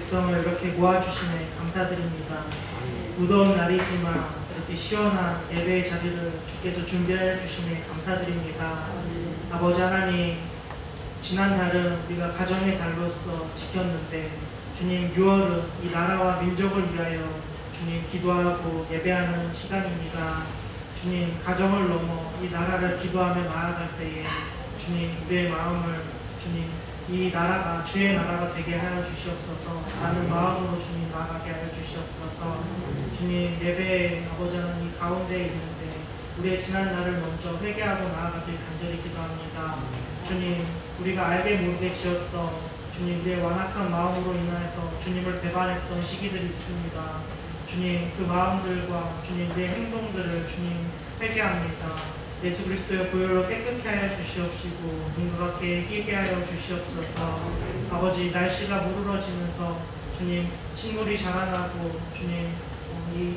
백성을 이렇게 모아주시네 감사드립니다. 무더운 날이지만 이렇게 시원한 예배의 자리를 주께서 준비해 주시네 감사드립니다. 아버지 하나님, 지난달은 우리가 가정의 달로서 지켰는데 주님 6월은 이 나라와 민족을 위하여 주님 기도하고 예배하는 시간입니다. 주님 가정을 넘어 이 나라를 기도하며 나아갈 때에 주님 우리의 마음을 주님 이 나라가 주의 나라가 되게 하여 주시옵소서. 라는 마음으로 주님 나아가게 하여 주시옵소서. 주님 예배의 아버지 하나님 가운데 있는데 우리의 지난 날을 먼저 회개하고 나아가길 간절히 기도합니다. 주님 우리가 알게 모르게 지었던 주님 우리의 완악한 마음으로 인하여서 주님을 배반했던 시기들이 있습니다. 주님 그 마음들과 주님 우리의 행동들을 주님 회개합니다. 예수 그리스도의 보혈로 깨끗게 하여 주시옵시고 눈과 같게 희게 하여 주시옵소서. 아버지 날씨가 무르러지면서 주님 식물이 자라나고 주님 이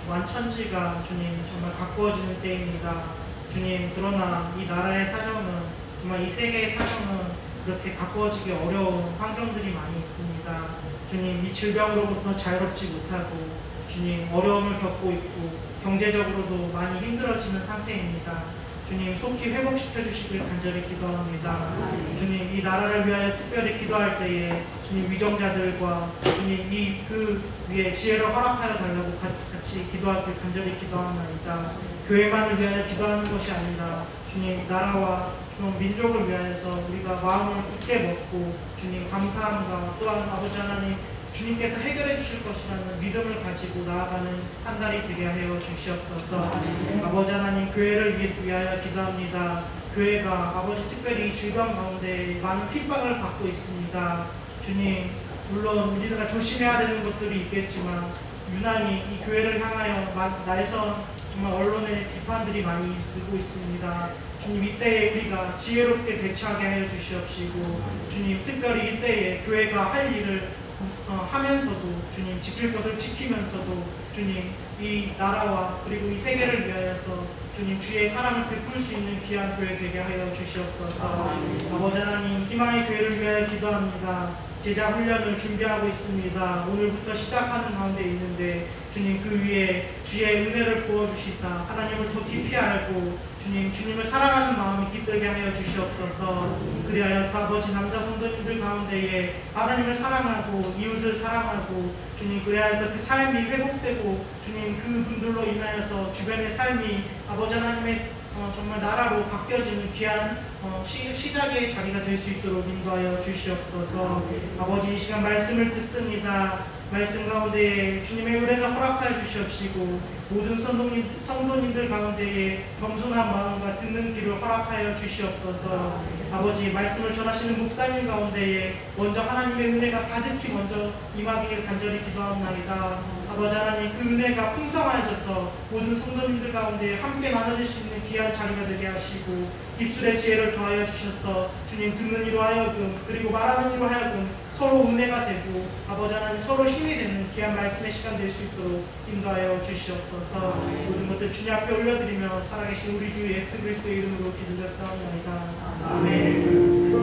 완천지가 주님 정말 가꾸어지는 때입니다. 주님 그러나 이 나라의 사정은 정말 이 세계의 사정은 그렇게 가꾸어지기 어려운 환경들이 많이 있습니다. 주님 이 질병으로부터 자유롭지 못하고 주님 어려움을 겪고 있고 경제적으로도 많이 힘들어지는 상태입니다. 주님 속히 회복시켜 주시길 간절히 기도합니다. 주님 이 나라를 위하여 특별히 기도할 때에 주님 위정자들과 주님 그 위에 지혜를 허락하여 달라고 같이 기도하길 간절히 기도합니다. 교회만을 위하여 기도하는 것이 아니라 주님 나라와 민족을 위하여서 우리가 마음을 굳게 먹고 주님 감사함과 또한 아버지 하나님 주님께서 해결해 주실 것이라는 믿음을 가지고 나아가는 한 달이 되게 하여 주시옵소서. 아버지 하나님 교회를 위하여 기도합니다. 교회가 아버지 특별히 이 질병 가운데 많은 핍박을 받고 있습니다. 주님 물론 우리가 조심해야 되는 것들이 있겠지만 유난히 이 교회를 향하여 날선 정말 언론의 비판들이 많이 있고 있습니다. 주님 이때에 우리가 지혜롭게 대처하게 하여 주시옵시고 주님 특별히 이때에 교회가 할 일을 하면서도 주님 지킬 것을 지키면서도 주님 이 나라와 그리고 이 세계를 위하여서 주님 주의 사랑을 베풀 수 있는 귀한 교회 되게 하여 주시옵소서. 아버지 하나님 희망의 교회를 위하여 기도합니다. 제자 훈련을 준비하고 있습니다. 오늘부터 시작하는 가운데 있는데 주님 그 위에 주의 은혜를 부어주시사 하나님을 더 깊이 알고 주님을 사랑하는 마음이 깃들게 하여 주시옵소서. 그리하여서 아버지 남자 성도님들 가운데에 하나님을 사랑하고 이웃을 사랑하고 주님 그리하여서 그 삶이 회복되고 주님 그 분들로 인하여서 주변의 삶이 아버지 하나님의 정말 나라로 바뀌어지는 귀한 시작의 자리가 될 수 있도록 인도하여 주시옵소서. 아버지 이 시간 말씀을 듣습니다. 말씀 가운데에 주님의 은혜가 허락하여 주시옵시고 모든 성도님들 가운데에 겸손한 마음과 듣는 귀를 허락하여 주시옵소서. 아버지 말씀을 전하시는 목사님 가운데에 먼저 하나님의 은혜가 가득히 먼저 임하기를 간절히 기도합니다. 아버지 하나님 그 은혜가 풍성하여져서 모든 성도님들 가운데 함께 나눠질 수 있는 귀한 자리가 되게 하시고 입술의 지혜를 더하여 주셔서 주님 듣는 이로 하여금 그리고 말하는 이로 하여금 서로 은혜가 되고 아버지 하나님 서로 힘이 되는 귀한 말씀의 시간 될 수 있도록 인도하여 주시옵소서. 모든 것들 주님 앞에 올려드리며 살아계신 우리 주 예수 그리스도의 이름으로 기도드렸사옵나이다. 아멘.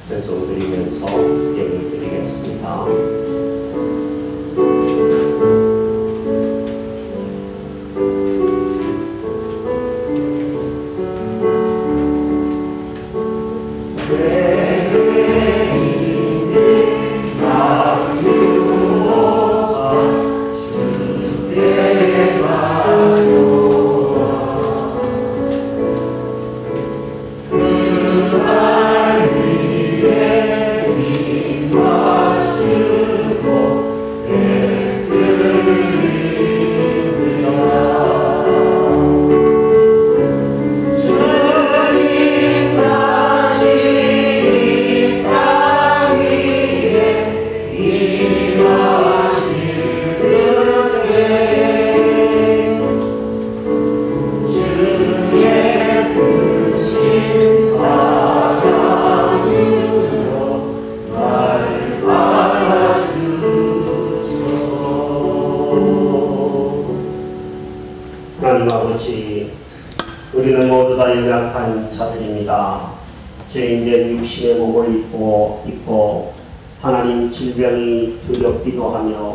찬송 드리면서 예를 드리겠습니다. 주님 다시 감사드립니다. 죄인된 육신의 몸을 입고 하나님 질병이 두렵기도 하며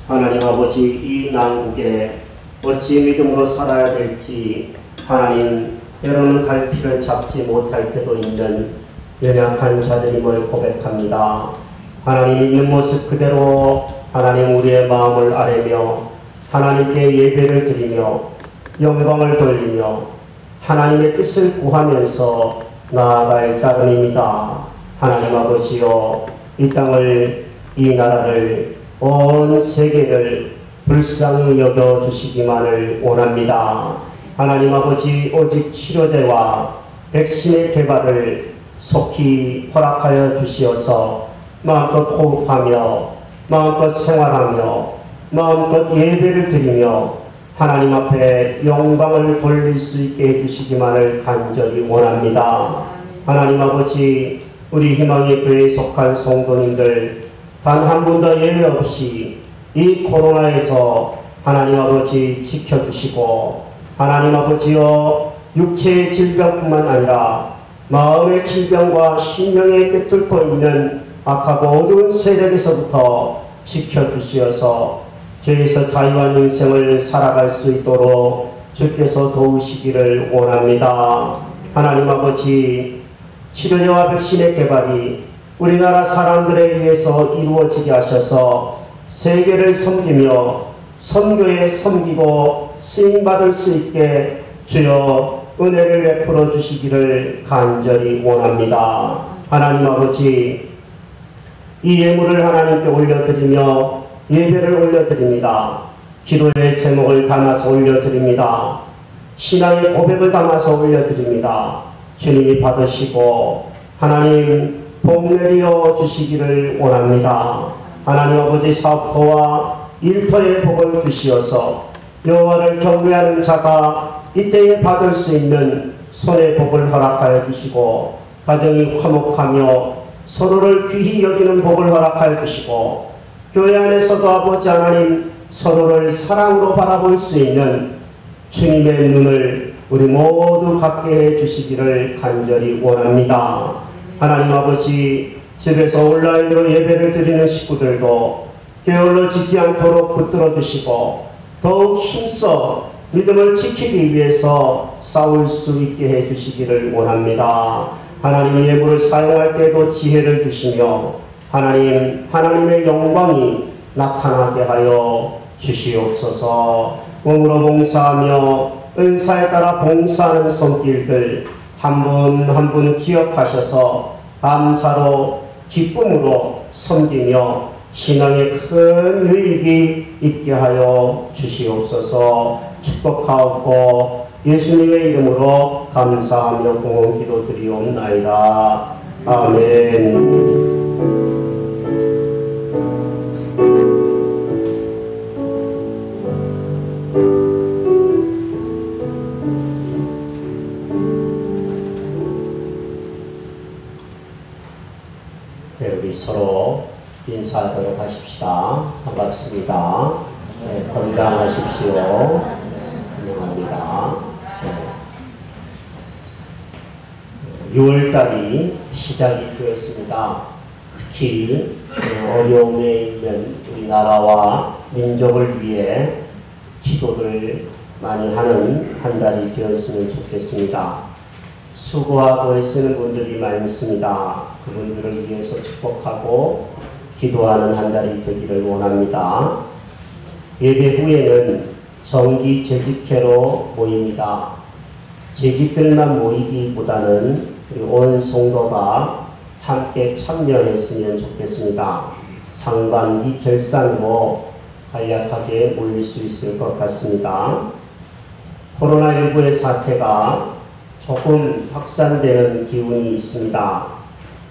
하나님 아버지 이 난국에 어찌 믿음으로 살아야 될지 하나님 때로는 갈피를 잡지 못할 때도 있는 연약한 자들임을 고백합니다. 하나님 있는 모습 그대로 하나님 우리의 마음을 아뢰며 하나님께 예배를 드리며 영광을 돌리며 하나님의 뜻을 구하면서 나아갈 따름입니다. 하나님 아버지여 이 땅을 이 나라를 온 세계를 불쌍히 여겨주시기만을 원합니다. 하나님 아버지 오직 치료제와 백신의 개발을 속히 허락하여 주시어서 마음껏 호흡하며 마음껏 생활하며 마음껏 예배를 드리며 하나님 앞에 영광을 돌릴 수 있게 해주시기만을 간절히 원합니다. 하나님 아버지 우리 희망의 교회에 속한 성도님들 단 한 분도 예외 없이 이 코로나에서 하나님 아버지 지켜주시고 하나님 아버지여 육체의 질병뿐만 아니라 마음의 질병과 심령에 꿰뚫고 있는 악하고 어두운 세력에서부터 지켜주시어서 죄에서 자유한 인생을 살아갈 수 있도록 주께서 도우시기를 원합니다. 하나님 아버지 치료제와 백신의 개발이 우리나라 사람들에 의해서 이루어지게 하셔서 세계를 섬기며 선교에 섬기고 쓰임받을 수 있게 주여 은혜를 베풀어 주시기를 간절히 원합니다. 하나님 아버지 이 예물을 하나님께 올려드리며 예배를 올려드립니다. 기도의 제목을 담아서 올려드립니다. 신앙의 고백을 담아서 올려드립니다. 주님이 받으시고 하나님 복 내려 주시기를 원합니다. 하나님 아버지 사업터와 일터의 복을 주시어서 여호와를 경외하는 자가 이때에 받을 수 있는 손의 복을 허락하여 주시고 가정이 화목하며 서로를 귀히 여기는 복을 허락하여 주시고 교회 안에서도 아버지 하나님 서로를 사랑으로 바라볼 수 있는 주님의 눈을 우리 모두 갖게 해 주시기를 간절히 원합니다. 하나님 아버지 집에서 온라인으로 예배를 드리는 식구들도 게을러지지 않도록 붙들어 주시고 더욱 힘써 믿음을 지키기 위해서 싸울 수 있게 해 주시기를 원합니다. 하나님 예물을 사용할 때도 지혜를 주시며 하나님의 영광이 나타나게 하여 주시옵소서. 몸으로 봉사하며 은사에 따라 봉사하는 손길들 한 분 한 분 기억하셔서 감사로 기쁨으로 섬기며 신앙에 큰 유익이 있게 하여 주시옵소서. 축복하옵고 예수님의 이름으로 감사하며 공헌 기도 드리옵나이다. 아멘. 네, 우리 서로 인사하도록 하십시다. 반갑습니다. 네, 건강하십시오. 안녕합니다. 네. 6월달이 시작이 되었습니다. 특히 어려움에 있는 우리나라와 민족을 위해 기도를 많이 하는 한 달이 되었으면 좋겠습니다. 수고하고 애쓰는 분들이 많습니다. 그분들을 위해서 축복하고 기도하는 한 달이 되기를 원합니다. 예배 후에는 정기 재직회로 모입니다. 재직들만 모이기보다는 온 성도가 함께 참여했으면 좋겠습니다. 상반기 결산으로 간략하게 모일 수 있을 것 같습니다. 코로나19의 사태가 조금 확산되는 기운이 있습니다.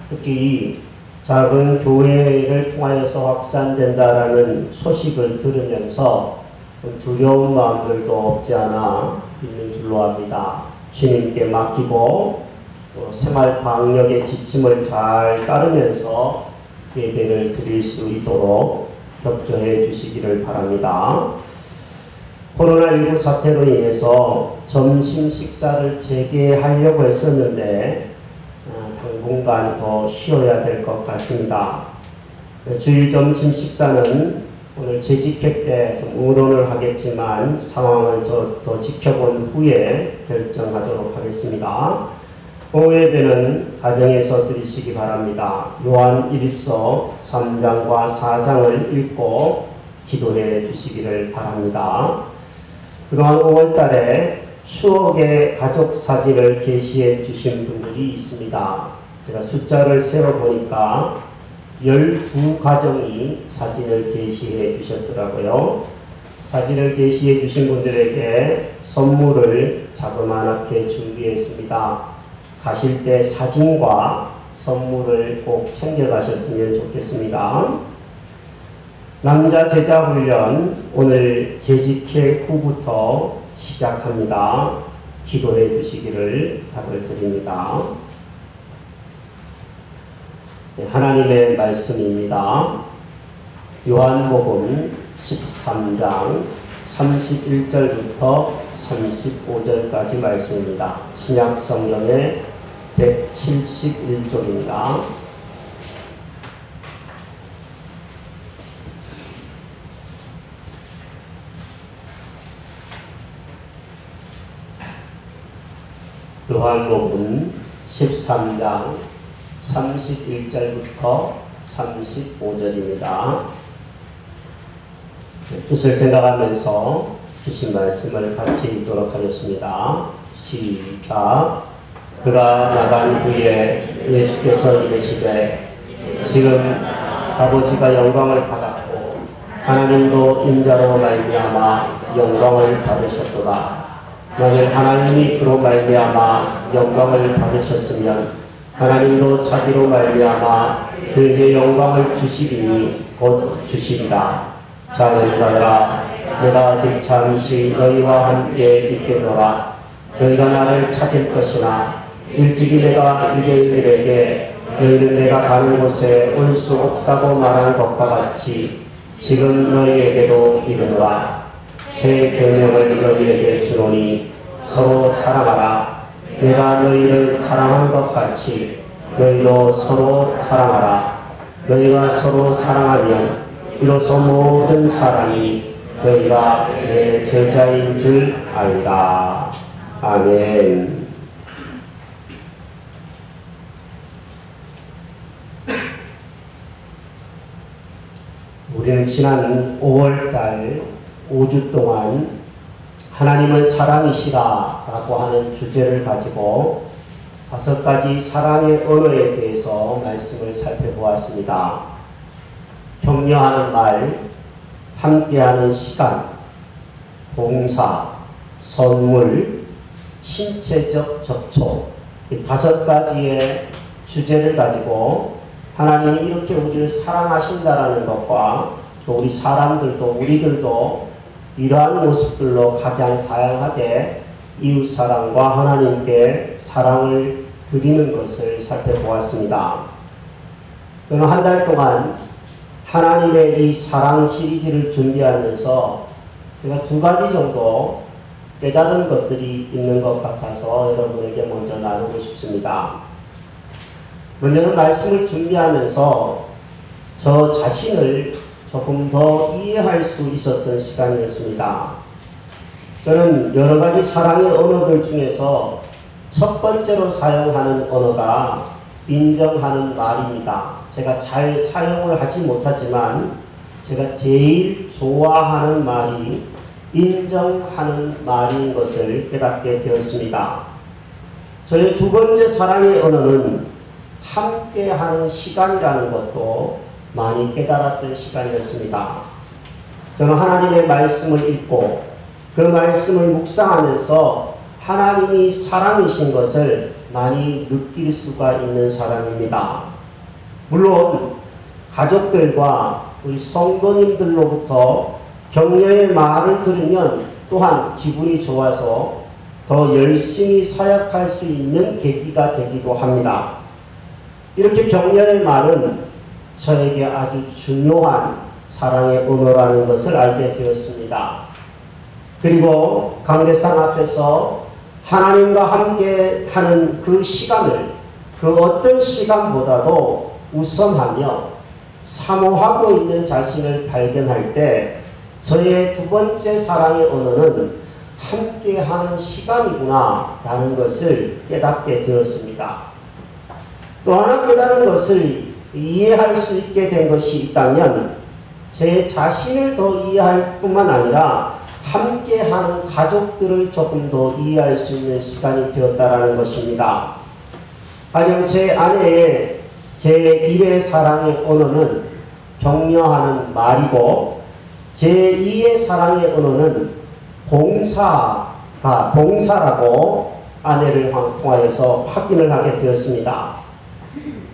특히 작은 교회를 통하여서 확산된다라는 소식을 들으면서 두려운 마음들도 없지 않아 있는 줄로 압니다. 주님께 맡기고 또 생활 방역의 지침을 잘 따르면서 예배를 드릴 수 있도록 협조해 주시기를 바랍니다. 코로나19 사태로 인해서 점심 식사를 재개하려고 했었는데 당분간 더 쉬어야 될 것 같습니다. 주일 점심 식사는 오늘 재집회 때 좀 의논을 하겠지만 상황을 더 지켜본 후에 결정하도록 하겠습니다. 오후 예배는 가정에서 드리시기 바랍니다. 요한 1서 3장과 4장을 읽고 기도해 주시기를 바랍니다. 그동안 5월달에 추억의 가족 사진을 게시해 주신 분들이 있습니다. 제가 숫자를 세어보니까 12가정이 사진을 게시해 주셨더라고요. 사진을 게시해 주신 분들에게 선물을 자그마하게 준비했습니다. 가실 때 사진과 선물을 꼭 챙겨가셨으면 좋겠습니다. 남자 제자 훈련 오늘 재직회 후부터 시작합니다. 기도해 주시기를 답을 드립니다. 하나님의 말씀입니다. 요한복음 13장 31절부터 35절까지 말씀입니다. 신약 성경의 171쪽입니다. 요한복음 13장 31절부터 35절입니다. 뜻을 생각하면서 주신 말씀을 같이 읽도록 하겠습니다. 시작. 그가 나간 후에 예수께서 이르시되 지금 아버지가 영광을 받았고 하나님도 인자로 말미암아 영광을 받으셨도다. 만일 하나님이 그로 말미암아 영광을 받으셨으면 하나님도 자기로 말미암아 그에게 영광을 주시리니 곧 주시리라. 작은 자들아, 내가 아직 잠시 너희와 함께 있겠노라. 너희가 나를 찾을 것이나 일찍이 내가 유대인들에게 너희는 내가 가는 곳에 올 수 없다고 말한 것과 같이 지금 너희에게도 이르노라. 새 계명을 너희에게 주노니 서로 사랑하라. 내가 너희를 사랑한 것 같이 너희도 서로 사랑하라. 너희가 서로 사랑하면 이로써 모든 사람이 너희가 내 제자인 줄 알리라. 아멘. 우리는 지난 5월달 5주 동안 하나님은 사랑이시라 라고 하는 주제를 가지고 5가지 사랑의 언어에 대해서 말씀을 살펴보았습니다. 격려하는 말, 함께하는 시간, 봉사, 선물, 신체적 접촉, 이 5가지의 주제를 가지고 하나님이 이렇게 우리를 사랑하신다라는 것과 또 우리 사람들도 우리들도 이러한 모습들로 가장 다양하게 이웃사랑과 하나님께 사랑을 드리는 것을 살펴보았습니다. 저는 한 달 동안 하나님의 이 사랑 시리즈를 준비하면서 제가 2가지 정도 깨달은 것들이 있는 것 같아서 여러분에게 먼저 나누고 싶습니다. 먼저는 말씀을 준비하면서 저 자신을 조금 더 이해할 수 있었던 시간이었습니다. 저는 여러 가지 사랑의 언어들 중에서 첫 번째로 사용하는 언어가 인정하는 말입니다. 제가 잘 사용을 하지 못하지만 제가 제일 좋아하는 말이 인정하는 말인 것을 깨닫게 되었습니다. 저의 2번째 사랑의 언어는 함께하는 시간이라는 것도 많이 깨달았던 시간이었습니다. 저는 하나님의 말씀을 읽고 그 말씀을 묵상하면서 하나님이 사랑이신 것을 많이 느낄 수가 있는 사람입니다. 물론 가족들과 우리 성도님들로부터 격려의 말을 들으면 또한 기분이 좋아서 더 열심히 사역할 수 있는 계기가 되기도 합니다. 이렇게 격려의 말은 저에게 아주 중요한 사랑의 언어라는 것을 알게 되었습니다. 그리고 강대상 앞에서 하나님과 함께 하는 그 시간을 그 어떤 시간보다도 우선하며 사모하고 있는 자신을 발견할 때 저의 두 번째 사랑의 언어는 함께하는 시간이구나 라는 것을 깨닫게 되었습니다. 또 하나 깨달은 것을 이해할 수 있게 된 것이 있다면 제 자신을 더 이해할 뿐만 아니라 함께하는 가족들을 조금 더 이해할 수 있는 시간이 되었다라는 것입니다. 가령 제 아내의 제1의 사랑의 언어는 격려하는 말이고 제2의 사랑의 언어는 봉사라고 아내를 통하여서 확인을 하게 되었습니다.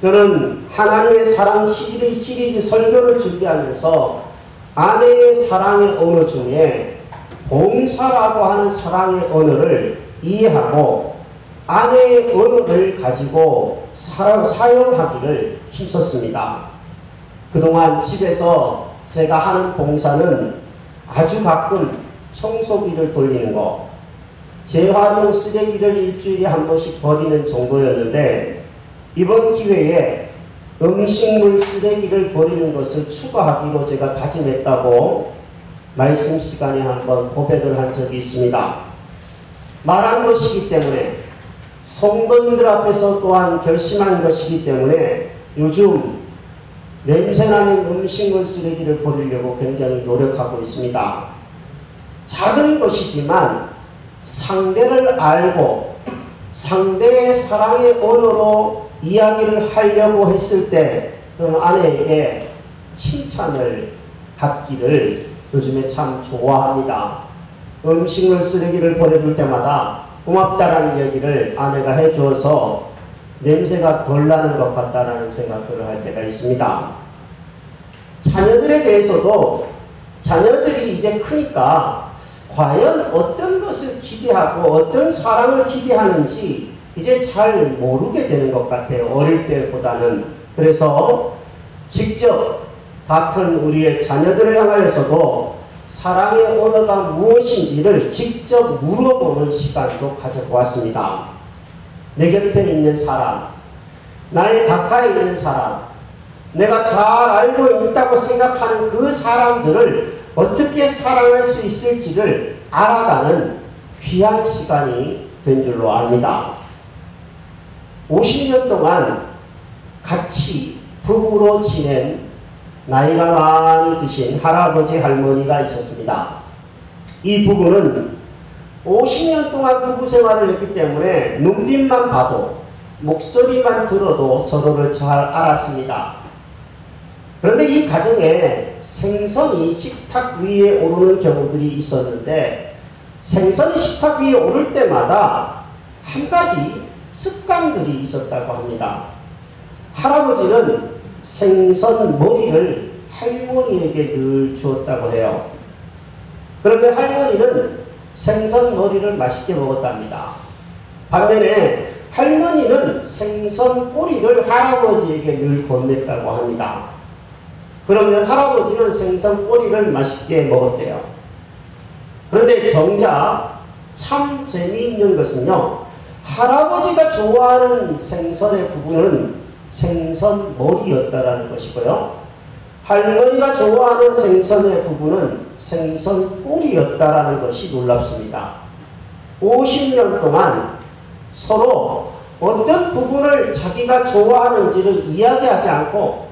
저는 하나님의 사랑 시리즈 설교를 준비하면서 아내의 사랑의 언어 중에 봉사라고 하는 사랑의 언어를 이해하고 아내의 언어를 가지고 사용하기를 힘썼습니다. 그동안 집에서 제가 하는 봉사는 아주 가끔 청소기를 돌리는 것, 재활용 쓰레기를 일주일에 한 번씩 버리는 정도였는데 이번 기회에 음식물 쓰레기를 버리는 것을 추가하기로 제가 다짐했다고 말씀 시간에 한번 고백을 한 적이 있습니다. 말한 것이기 때문에 성도님들 앞에서 또한 결심한 것이기 때문에 요즘 냄새나는 음식물 쓰레기를 버리려고 굉장히 노력하고 있습니다. 작은 것이지만 상대를 알고 상대의 사랑의 언어로 이야기를 하려고 했을 때 그런 아내에게 칭찬을 받기를 요즘에 참 좋아합니다. 음식물 쓰레기를 버려줄 때마다 고맙다라는 얘기를 아내가 해주어서 냄새가 덜 나는 것 같다라는 생각들을 할 때가 있습니다. 자녀들에 대해서도 자녀들이 이제 크니까 과연 어떤 것을 기대하고 어떤 사랑을 기대하는지 이제 잘 모르게 되는 것 같아요. 어릴 때보다는. 그래서 직접 다 큰 우리의 자녀들을 향하여서도 사랑의 언어가 무엇인지를 직접 물어보는 시간도 가져보았습니다. 내 곁에 있는 사람, 나의 가까이 있는 사람, 내가 잘 알고 있다고 생각하는 그 사람들을 어떻게 사랑할 수 있을지를 알아가는 귀한 시간이 된 줄로 압니다. 50년 동안 같이 부부로 지낸 나이가 많이 드신 할아버지 할머니가 있었습니다. 이 부부는 50년 동안 부부 생활을 했기 때문에 눈빛만 봐도 목소리만 들어도 서로를 잘 알았습니다. 그런데 이 가정에 생선이 식탁 위에 오르는 경우들이 있었는데 생선이 식탁 위에 오를 때마다 한 가지 습관들이 있었다고 합니다. 할아버지는 생선 머리를 할머니에게 늘 주었다고 해요. 그런데 할머니는 생선 머리를 맛있게 먹었답니다. 반면에 할머니는 생선 꼬리를 할아버지에게 늘 건넸다고 합니다. 그러면 할아버지는 생선 꼬리를 맛있게 먹었대요. 그런데 정작 참 재미있는 것은요, 할아버지가 좋아하는 생선의 부분은 생선 머리였다라는 것이고요. 할머니가 좋아하는 생선의 부분은 생선 꼬리였다라는 것이 놀랍습니다. 50년 동안 서로 어떤 부분을 자기가 좋아하는지를 이야기하지 않고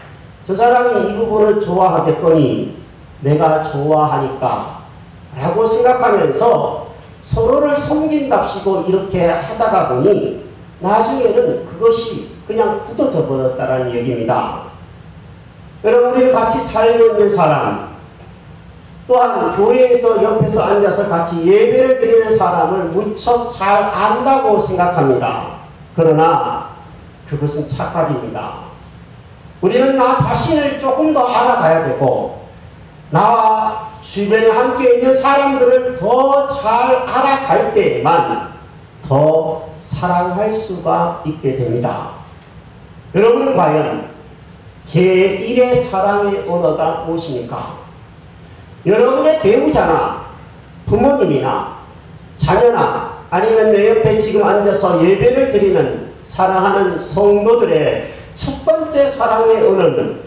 저 사람이 이 부분을 좋아하겠거니 내가 좋아하니까 라고 생각하면서 서로를 섬긴답시고 이렇게 하다가 보니 나중에는 그것이 그냥 굳어져 버렸다는 얘기입니다. 여러분, 우리는 같이 살고 있는 사람, 또한 교회에서 옆에서 앉아서 같이 예배를 드리는 사람을 무척 잘 안다고 생각합니다. 그러나 그것은 착각입니다. 우리는 나 자신을 조금 더 알아가야 되고 나와 주변에 함께 있는 사람들을 더 잘 알아갈 때에만 더 사랑할 수가 있게 됩니다. 여러분은 과연 제1의 사랑의 언어가 무엇입니까? 여러분의 배우자나 부모님이나 자녀나 아니면 내 옆에 지금 앉아서 예배를 드리는 사랑하는 성도들의 첫 번째 사랑의 언어는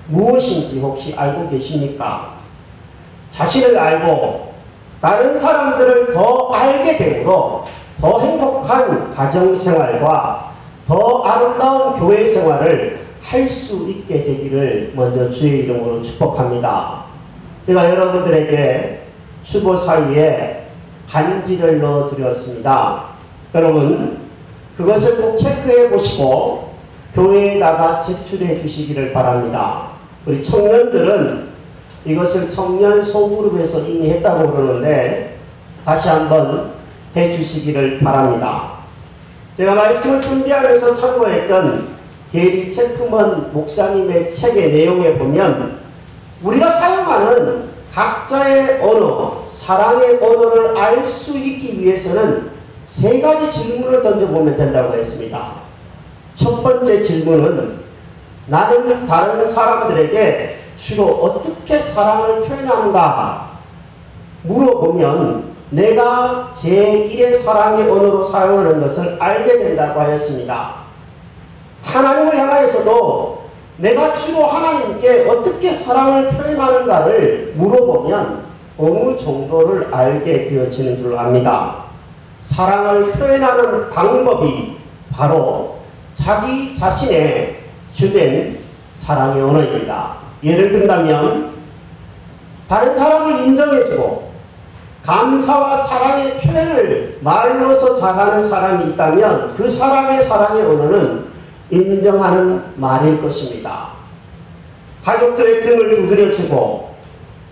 무엇인지 혹시 알고 계십니까? 자신을 알고 다른 사람들을 더 알게 되므로 더 행복한 가정생활과 더 아름다운 교회 생활을 할 수 있게 되기를 먼저 주의 이름으로 축복합니다. 제가 여러분들에게 추보 사이에 간지를 넣어 드렸습니다. 여러분 그것을 꼭 체크해 보시고 교회에다가 제출해 주시기를 바랍니다. 우리 청년들은 이것을 청년 소그룹에서 이미 했다고 그러는데 다시 한번 해 주시기를 바랍니다. 제가 말씀을 준비하면서 참고했던 게리 체프먼 목사님의 책의 내용에 보면 우리가 사용하는 각자의 언어, 사랑의 언어를 알 수 있기 위해서는 세 가지 질문을 던져보면 된다고 했습니다. 첫 번째 질문은 나는 다른 사람들에게 주로 어떻게 사랑을 표현하는가 물어보면 내가 제1의 사랑의 언어로 사용하는 것을 알게 된다고 하였습니다. 하나님을 향하여서도 내가 주로 하나님께 어떻게 사랑을 표현하는가를 물어보면 어느 정도를 알게 되어지는 줄 압니다. 사랑을 표현하는 방법이 바로 자기 자신의 주된 사랑의 언어입니다. 예를 든다면 다른 사람을 인정해주고 감사와 사랑의 표현을 말로서 잘하는 사람이 있다면 그 사람의 사랑의 언어는 인정하는 말일 것입니다. 가족들의 등을 두드려주고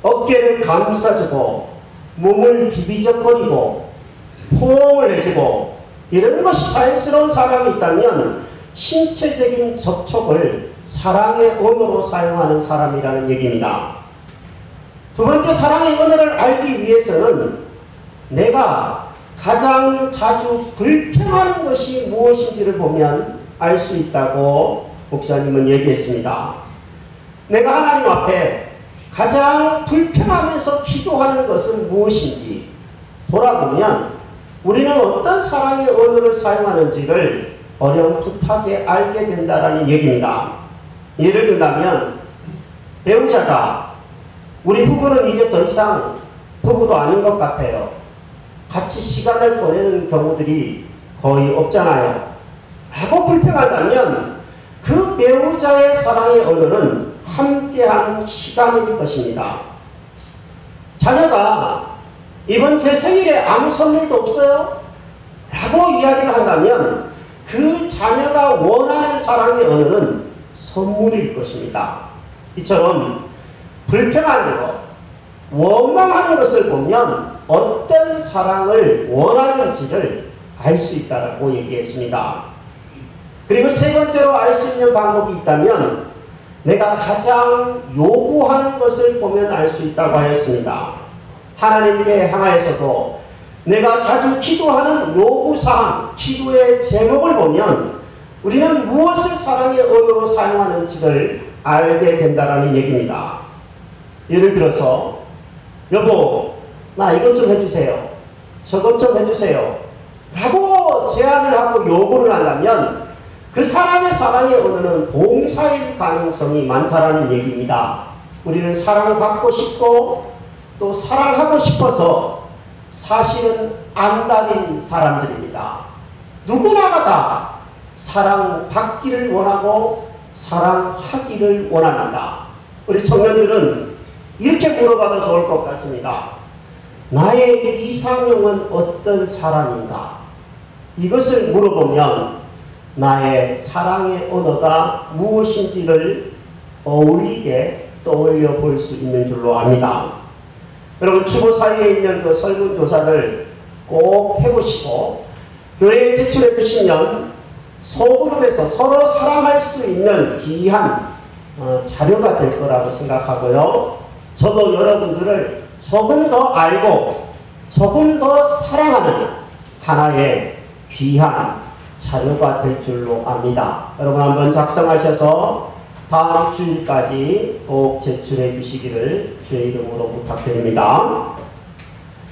어깨를 감싸주고 몸을 비비적거리고 포옹을 해주고 이런 것이 자연스러운 사람이 있다면 신체적인 접촉을 사랑의 언어로 사용하는 사람이라는 얘기입니다. 두 번째 사랑의 언어를 알기 위해서는 내가 가장 자주 불평하는 것이 무엇인지를 보면 알 수 있다고 목사님은 얘기했습니다. 내가 하나님 앞에 가장 불평하면서 기도하는 것은 무엇인지 돌아보면 우리는 어떤 사랑의 언어를 사용하는지를 어렴풋하게 알게 된다는 얘기입니다. 예를 들면 배우자가 우리 부부는 이제 더 이상 부부도 아닌 것 같아요. 같이 시간을 보내는 경우들이 거의 없잖아요. 라고 불평한다면 그 배우자의 사랑의 언어는 함께하는 시간일 것입니다. 자녀가 이번 제 생일에 아무 선물도 없어요? 라고 이야기를 한다면 그 자녀가 원하는 사랑의 언어는 선물일 것입니다. 이처럼 불평하는 것, 원망하는 것을 보면 어떤 사랑을 원하는지를 알 수 있다고 얘기했습니다. 그리고 세 번째로 알 수 있는 방법이 있다면 내가 가장 요구하는 것을 보면 알 수 있다고 하였습니다. 하나님께 향하여서도 내가 자주 기도하는 요구사항, 기도의 제목을 보면 우리는 무엇을 사랑의 언어로 사용하는지를 알게 된다는 얘기입니다. 예를 들어서 여보 나 이것 좀 해주세요. 저것 좀 해주세요. 라고 제안을 하고 요구를 한다면 그 사람의 사랑의 언어는 봉사일 가능성이 많다라는 얘기입니다. 우리는 사랑받고 싶고 또 사랑하고 싶어서 사실은 안달인 사람들입니다. 누구나가 다 사랑받기를 원하고 사랑하기를 원합니다. 우리 청년들은 이렇게 물어봐도 좋을 것 같습니다. 나의 이상형은 어떤 사람인가? 이것을 물어보면 나의 사랑의 언어가 무엇인지를 어울리게 떠올려 볼 수 있는 줄로 압니다. 여러분 추모 사이에 있는 그 설문조사를 꼭 해보시고 교회에 제출해 주시면 소그룹에서 서로 사랑할 수 있는 귀한 자료가 될 거라고 생각하고요. 저도 여러분들을 조금 더 알고 조금 더 사랑하는 하나의 귀한 자료가 될 줄로 압니다. 여러분 한번 작성하셔서 다음 주일까지 꼭 제출해 주시기를 주의 이름으로 부탁드립니다.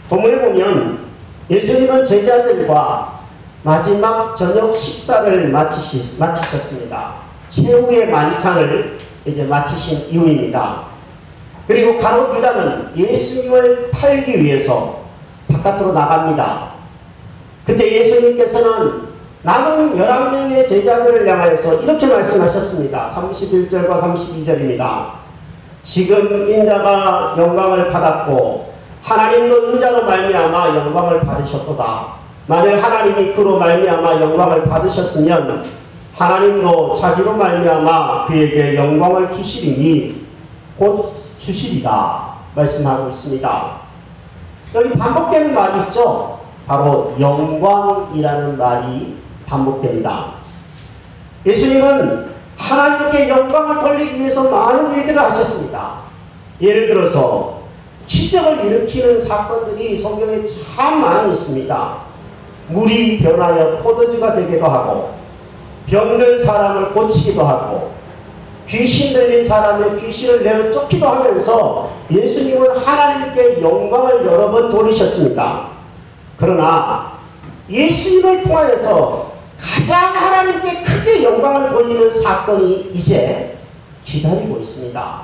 본문에 보면 예수님은 제자들과 마지막 저녁 식사를 마치셨습니다. 최후의 만찬을 이제 마치신 이후입니다. 그리고 가룟 유다는 예수님을 팔기 위해서 바깥으로 나갑니다. 그때 예수님께서는 남은 11명의 제자들을 향하여서 이렇게 말씀하셨습니다. 31절과 32절입니다. 지금 인자가 영광을 받았고 하나님도 인자로 말미암아 영광을 받으셨도다. 만일 하나님이 그로 말미암아 영광을 받으셨으면 하나님도 자기로 말미암아 그에게 영광을 주시리니 곧 주시리라 말씀하고 있습니다. 여기 반복되는 말이 있죠. 바로 영광이라는 말이 반복됩니다. 예수님은 하나님께 영광을 돌리기 위해서 많은 일들을 하셨습니다. 예를 들어서 기적을 일으키는 사건들이 성경에 참 많이 있습니다. 물이 변하여 포도주가 되기도 하고 병든 사람을 고치기도 하고 귀신 들린 사람의 귀신을 내어 쫓기도 하면서 예수님은 하나님께 영광을 여러 번 돌리셨습니다. 그러나 예수님을 통하여서 가장 하나님께 크게 영광을 돌리는 사건이 이제 기다리고 있습니다.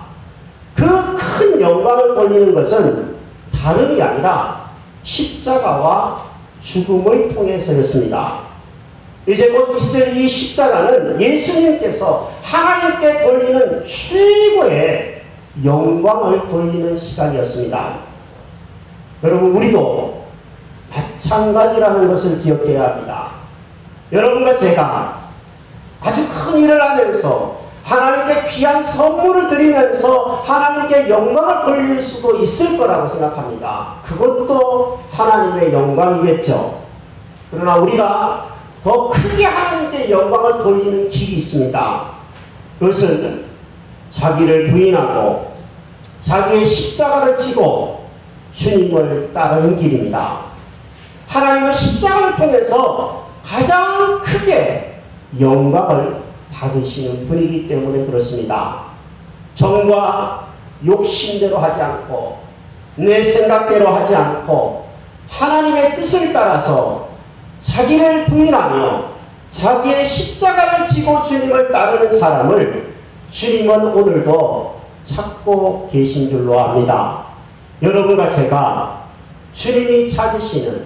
그 큰 영광을 돌리는 것은 다름이 아니라 십자가와 죽음을 통해서였습니다. 이제 곧 있을 이 십자가는 예수님께서 하나님께 돌리는 최고의 영광을 돌리는 시간이었습니다. 여러분, 우리도 마찬가지라는 것을 기억해야 합니다. 여러분과 제가 아주 큰 일을 하면서 하나님께 귀한 선물을 드리면서 하나님께 영광을 돌릴 수도 있을 거라고 생각합니다. 그것도 하나님의 영광이겠죠. 그러나 우리가 더 크게 하나님께 영광을 돌리는 길이 있습니다. 그것은 자기를 부인하고 자기의 십자가를 지고 주님을 따르는 길입니다. 하나님은 십자가를 통해서 가장 크게 영광을 받으시는 분이기 때문에 그렇습니다. 정과 욕심대로 하지 않고 내 생각대로 하지 않고 하나님의 뜻을 따라서 자기를 부인하며 자기의 십자가를 지고 주님을 따르는 사람을 주님은 오늘도 찾고 계신 줄로 압니다. 여러분과 제가 주님이 찾으시는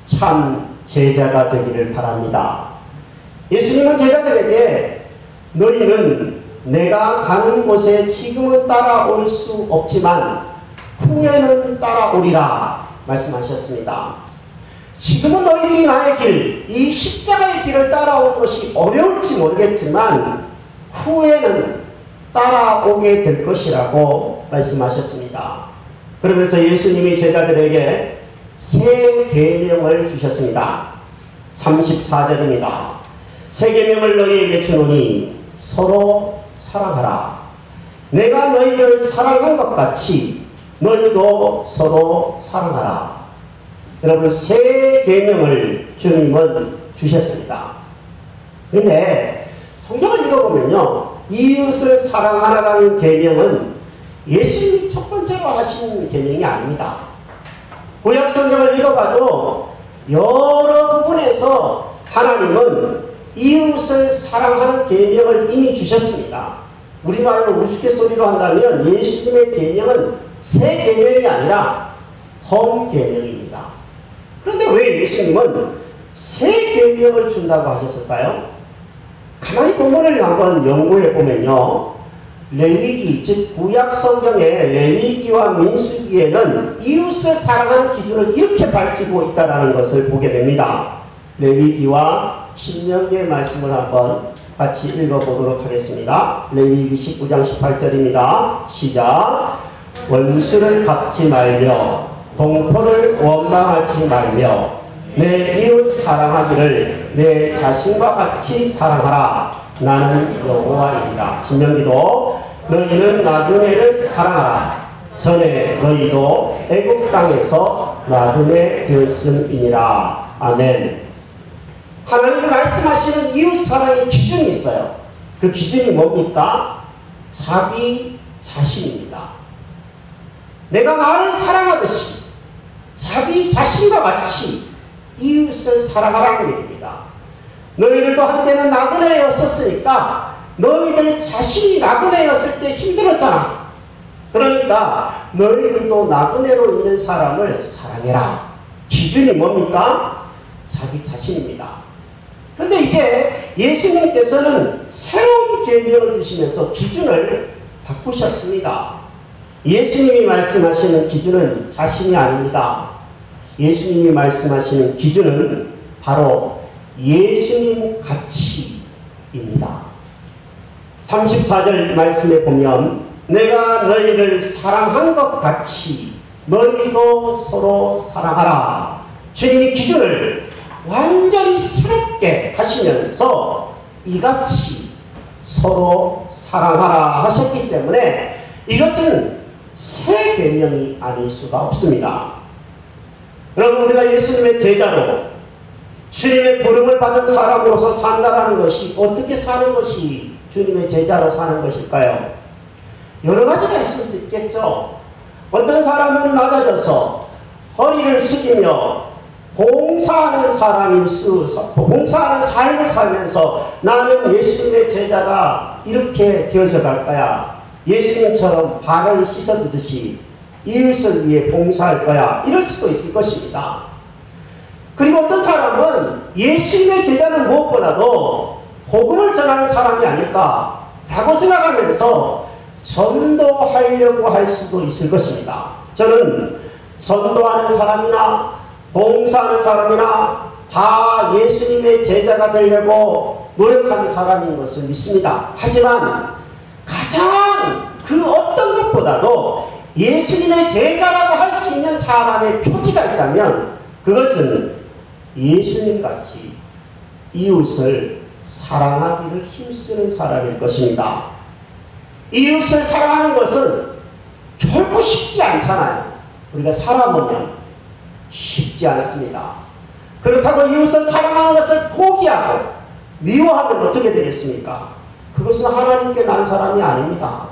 참 제자가 되기를 바랍니다. 예수님은 제자들에게 너희는 내가 가는 곳에 지금은 따라올 수 없지만 후에는 따라오리라 말씀하셨습니다. 지금은 너희들이 나의 길, 이 십자가의 길을 따라오는 것이 어려울지 모르겠지만 후에는 따라오게 될 것이라고 말씀하셨습니다. 그러면서 예수님이 제자들에게 세 계명을 주셨습니다. 34절입니다. 세 계명을 너희에게 주노니 서로 사랑하라. 내가 너희를 사랑한 것 같이 너희도 서로 사랑하라. 여러분, 세 계명을 주님은 주셨습니다. 그런데 성경을 읽어보면요, 이웃을 사랑하라는 계명은 예수님이 첫 번째로 하신 계명이 아닙니다. 구약 성경을 읽어봐도 여러 부분에서 하나님은 이웃을 사랑하는 계명을 이미 주셨습니다. 우리말로 우스갯소리로 한다면 예수님의 계명은 세 계명이 아니라 헌 계명입니다. 그런데 왜 예수님은 세 계명을 준다고 하셨을까요? 가만히 본문을 한번 연구해 보면요, 레위기, 즉 구약 성경의 레위기와 민수기에는 이웃을 사랑하는 기준을 이렇게 밝히고 있다는 것을 보게 됩니다. 레위기와 신명기의 말씀을 한번 같이 읽어보도록 하겠습니다. 레위기 19장 18절입니다. 시작. 원수를 갚지 말며 동포를 원망하지 말며 내 이웃 사랑하기를 내 자신과 같이 사랑하라. 나는 여호와이니라. 신명기도 너희는 나그네를 사랑하라. 전에 너희도 애국 땅에서 나그네 되었음이니라. 아멘. 하나님이 말씀하시는 이웃 사랑의 기준이 있어요. 그 기준이 뭡니까? 자기 자신입니다. 내가 나를 사랑하듯이 자기 자신과 같이 이웃을 사랑하라는 얘기입니다. 너희들도 한때는 나그네였었으니까 너희들 자신이 나그네였을 때 힘들었잖아. 그러니까 너희들도 나그네로 있는 사람을 사랑해라. 기준이 뭡니까? 자기 자신입니다. 그런데 이제 예수님께서는 새로운 계명을 주시면서 기준을 바꾸셨습니다. 예수님이 말씀하시는 기준은 자신이 아닙니다. 예수님이 말씀하시는 기준은 바로 예수님 가치입니다. 34절 말씀에 보면 내가 너희를 사랑한 것 같이 너희도 서로 사랑하라. 주님이 기준을 완전히 새롭게 하시면서 이같이 서로 사랑하라 하셨기 때문에 이것은 새 계명이 아닐 수가 없습니다. 여러분, 우리가 예수님의 제자로 주님의 부름을 받은 사람으로서 산다라는 것이 어떻게 사는 것이 주님의 제자로 사는 것일까요? 여러 가지가 있을 수 있겠죠. 어떤 사람은 낮아져서 허리를 숙이며 봉사하는 봉사하는 삶을 살면서 나는 예수님의 제자가 이렇게 되어져 갈거야. 예수님처럼 발을 씻어주듯이 이웃을 위해 봉사할 거야. 이럴 수도 있을 것입니다. 그리고 어떤 사람은 예수님의 제자는 무엇보다도 복음을 전하는 사람이 아닐까라고 생각하면서 전도하려고 할 수도 있을 것입니다. 저는 전도하는 사람이나 봉사하는 사람이나 다 예수님의 제자가 되려고 노력하는 사람인 것을 믿습니다. 하지만 가장 그 어떤 것보다도 예수님의 제자라고 할 수 있는 사람의 표지가 있다면 그것은 예수님같이 이웃을 사랑하기를 힘쓰는 사람일 것입니다. 이웃을 사랑하는 것은 결코 쉽지 않잖아요. 우리가 살아보면 쉽지 않습니다. 그렇다고 이웃을 사랑하는 것을 포기하고 미워하면 어떻게 되겠습니까? 그것은 하나님께 난 사람이 아닙니다.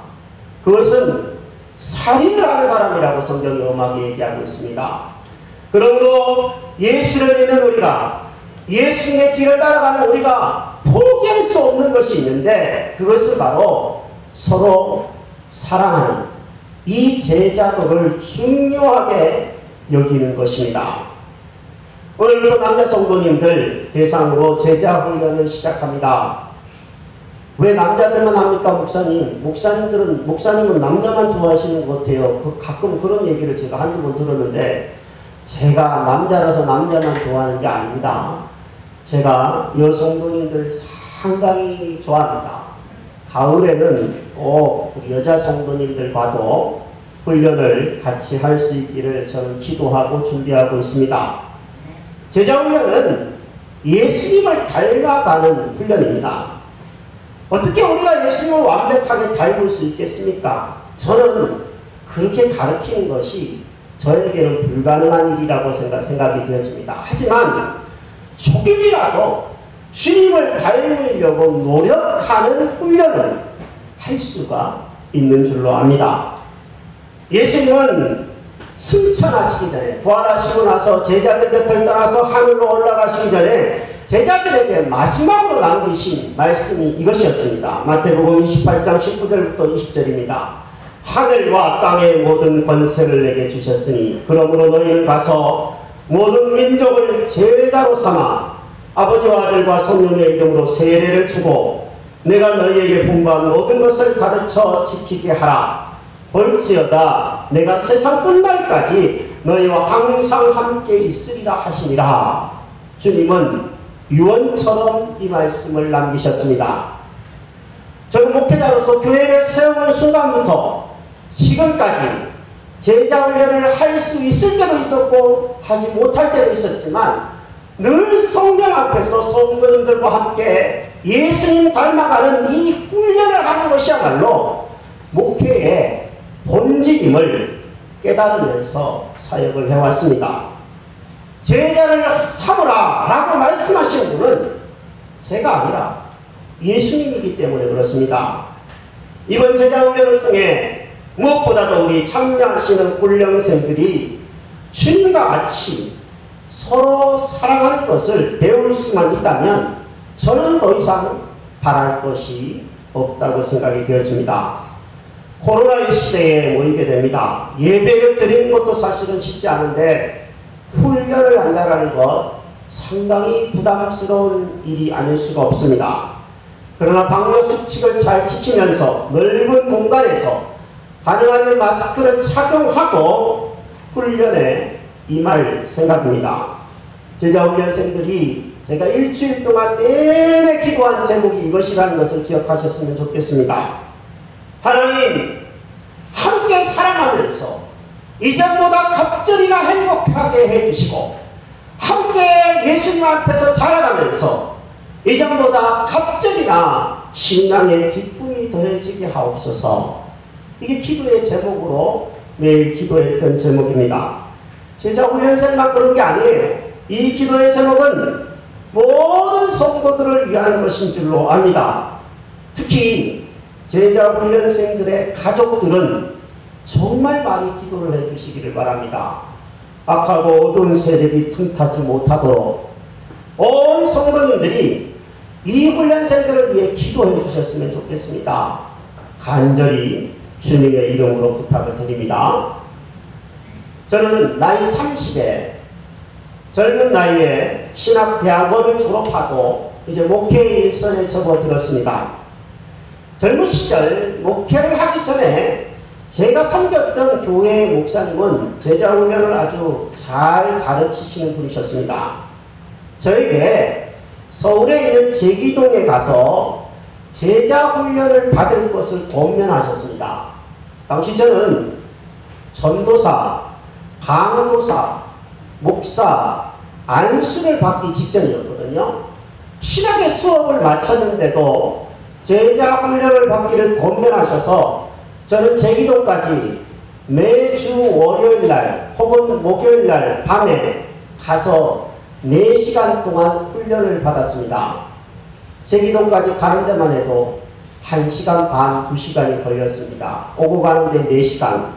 그것은 살인을 하는 사람이라고 성경이 엄하게 얘기하고 있습니다. 그러므로 예수를 믿는 우리가, 예수님의 뒤를 따라가는 우리가 포기할 수 없는 것이 있는데 그것은 바로 서로 사랑하는 이 제자도를 중요하게 여기는 것입니다. 오늘부터 남자 성도님들 대상으로 제자 훈련을 시작합니다. 왜 남자들만 합니까, 목사님? 목사님은 남자만 좋아하시는 것 같아요. 가끔 그런 얘기를 제가 한두 번 들었는데 제가 남자라서 남자만 좋아하는 게 아닙니다. 제가 여성도님들 상당히 좋아합니다. 가을에는 꼭 우리 여자 성도님들과도 훈련을 같이 할 수 있기를 저는 기도하고 준비하고 있습니다. 제자 훈련은 예수님을 닮아가는 훈련입니다. 어떻게 우리가 예수님을 완벽하게 닮을 수 있겠습니까? 저는 그렇게 가르치는 것이 저에게는 불가능한 일이라고 생각이 되어집니다. 하지만 조금이라도 주님을 닮으려고 노력하는 훈련을 할 수가 있는 줄로 압니다. 예수님은 승천하시기 전에, 부활하시고 나서 제자들 곁을 떠나서 하늘로 올라가시기 전에 제자들에게 마지막으로 남기신 말씀이 이것이었습니다. 마태복음 28장 19절부터 20절입니다. 하늘과 땅의 모든 권세를 내게 주셨으니 그러므로 너희는 가서 모든 민족을 제자로 삼아 아버지와 아들과 성령의 이름으로 세례를 주고 내가 너희에게 분부한 모든 것을 가르쳐 지키게 하라. 볼지어다 내가 세상 끝날까지 너희와 항상 함께 있으리라 하시니라. 주님은 유언처럼 이 말씀을 남기셨습니다. 저는 목회자로서 교회를 세우는 순간부터 지금까지 제자 훈련을 할 수 있을 때도 있었고 하지 못할 때도 있었지만 늘 성경 앞에서 성도님들과 함께 예수님 닮아가는 이 훈련을 하는 것이야말로 목회의 본질임을 깨달으면서 사역을 해왔습니다. 제자를 삼으라 라고 말씀하신 분은 제가 아니라 예수님이기 때문에 그렇습니다. 이번 제자 훈련을 통해 무엇보다도 우리 참여하시는 훈련생들이 주님과 같이 서로 사랑하는 것을 배울 수만 있다면 저는 더 이상 바랄 것이 없다고 생각이 되어집니다. 코로나의 시대에 모이게 됩니다. 예배를 드리는 것도 사실은 쉽지 않은데 훈련을 한다는 것 상당히 부담스러운 일이 아닐 수가 없습니다. 그러나 방역 수칙을 잘 지키면서 넓은 공간에서 가능하면 마스크를 착용하고 훈련에 임할 생각입니다. 제자훈련생들이 제가 일주일 동안 내내 기도한 제목이 이것이라는 것을 기억하셨으면 좋겠습니다. 하나님, 함께 사랑하면서 이전보다 갑절이나 행복하게 해주시고 함께 예수님 앞에서 자라가면서 이전보다 갑절이나 신앙의 기쁨이 더해지게 하옵소서. 이게 기도의 제목으로 매일 기도했던 제목입니다. 제자훈련생만 그런 게 아니에요. 이 기도의 제목은 모든 성도들을 위한 것인 줄로 압니다. 특히 제자훈련생들의 가족들은 정말 많이 기도를 해주시기를 바랍니다. 악하고 어두운 세력이 틈타지 못하도록 온 성도님들이 이 훈련생들을 위해 기도해 주셨으면 좋겠습니다. 간절히 주님의 이름으로 부탁을 드립니다. 저는 나이 30에 젊은 나이에 신학대학원을 졸업하고 이제 목회의 일선에 접어들었습니다. 젊은 시절 목회를 하기 전에 제가 섬겼던 교회의 목사님은 제자훈련을 아주 잘 가르치시는 분이셨습니다. 저에게 서울에 있는 제기동에 가서 제자훈련을 받을 것을 권면하셨습니다. 당시 저는 전도사, 강도사, 목사, 안수를 받기 직전이었거든요. 신학의 수업을 마쳤는데도 제자훈련을 받기를 권면하셔서 저는 제기동까지 매주 월요일날 혹은 목요일날 밤에 가서 4시간 동안 훈련을 받았습니다. 제기동까지 가는 데만 해도 1시간 반, 2시간이 걸렸습니다. 오고 가는데 4시간,